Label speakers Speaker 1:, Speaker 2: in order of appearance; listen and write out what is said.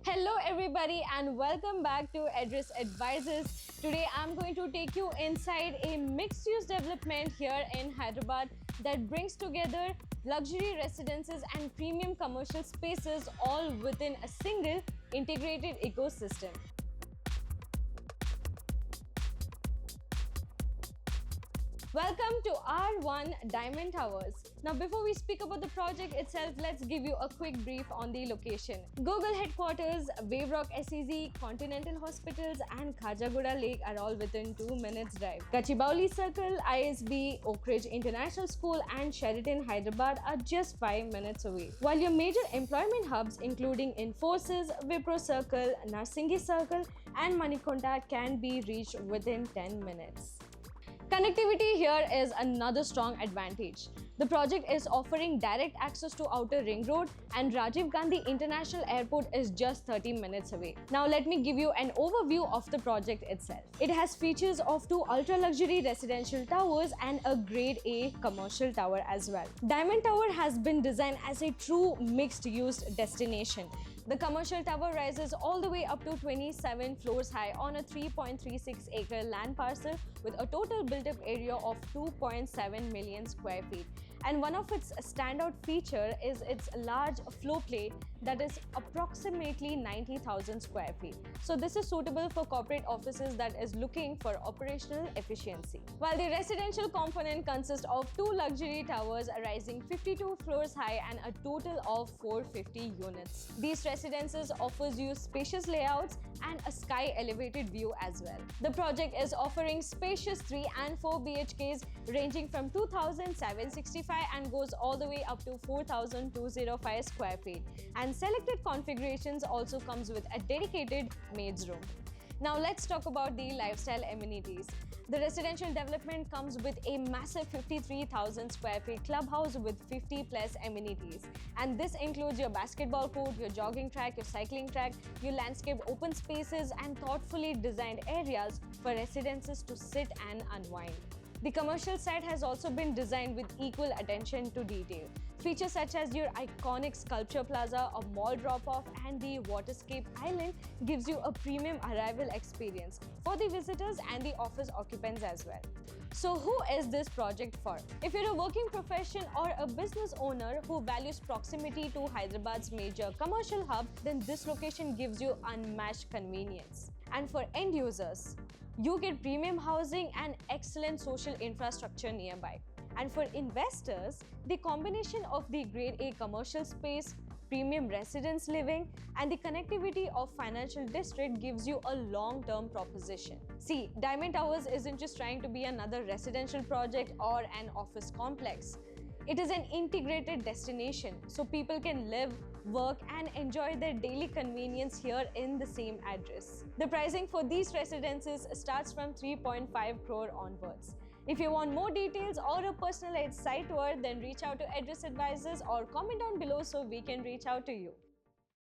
Speaker 1: Hello everybody and welcome back to Address Advisors. Today I'm going to take you inside a mixed-use development here in Hyderabad that brings together luxury residences and premium commercial spaces all within a single integrated ecosystem. Welcome to R1 Diamond Towers. Now before we speak about the project itself, let's give you a quick brief on the location. Google headquarters, Wave Rock SEZ, Continental Hospitals and Khajaguda Lake are all within 2 minutes drive. Gachibowli Circle, ISB, Oak Ridge International School and Sheraton Hyderabad are just 5 minutes away. While your major employment hubs including Infosys, Wipro Circle, Narsingi Circle and Manikonda can be reached within 10 minutes. Connectivity here is another strong advantage. The project is offering direct access to Outer Ring Road and Rajiv Gandhi International Airport is just 30 minutes away. Now let me give you an overview of the project itself. It has features of 2 ultra-luxury residential towers and a Grade A commercial tower as well. Diamond Tower has been designed as a true mixed-use destination. The commercial tower rises all the way up to 27 floors high on a 3.36-acre land parcel with a total built-up area of 2.7 million square feet. And one of its standout feature is its large floor plate that is approximately 90,000 square feet. So this is suitable for corporate offices that is looking for operational efficiency. While the residential component consists of 2 luxury towers rising 52 floors high and a total of 450 units. These residences offers you spacious layouts and a sky elevated view as well. The project is offering spacious 3 and 4 BHKs ranging from 2,765 and goes all the way up to 4,205 square feet. And selected configurations also comes with a dedicated maid's room. Now let's talk about the lifestyle amenities. The residential development comes with a massive 53,000 square feet clubhouse with 50 plus amenities. And this includes your basketball court, your jogging track, your cycling track, your landscaped open spaces and thoughtfully designed areas for residences to sit and unwind. The commercial side has also been designed with equal attention to detail. Features such as your iconic sculpture plaza, a mall drop-off and the waterscape island gives you a premium arrival experience for the visitors and the office occupants as well. So who is this project for? If you're a working profession or a business owner who values proximity to Hyderabad's major commercial hub, then this location gives you unmatched convenience. And for end users, you get premium housing and excellent social infrastructure nearby. And for investors, the combination of the Grade A commercial space, premium residence living, and the connectivity of financial district gives you a long-term proposition. See, Diamond Towers isn't just trying to be another residential project or an office complex. It is an integrated destination, so people can live, work and enjoy their daily convenience here in the same address. The pricing for these residences starts from 3.5 crore onwards. If you want more details or a personalized site tour, then reach out to Address Advisors or comment down below so we can reach out to you.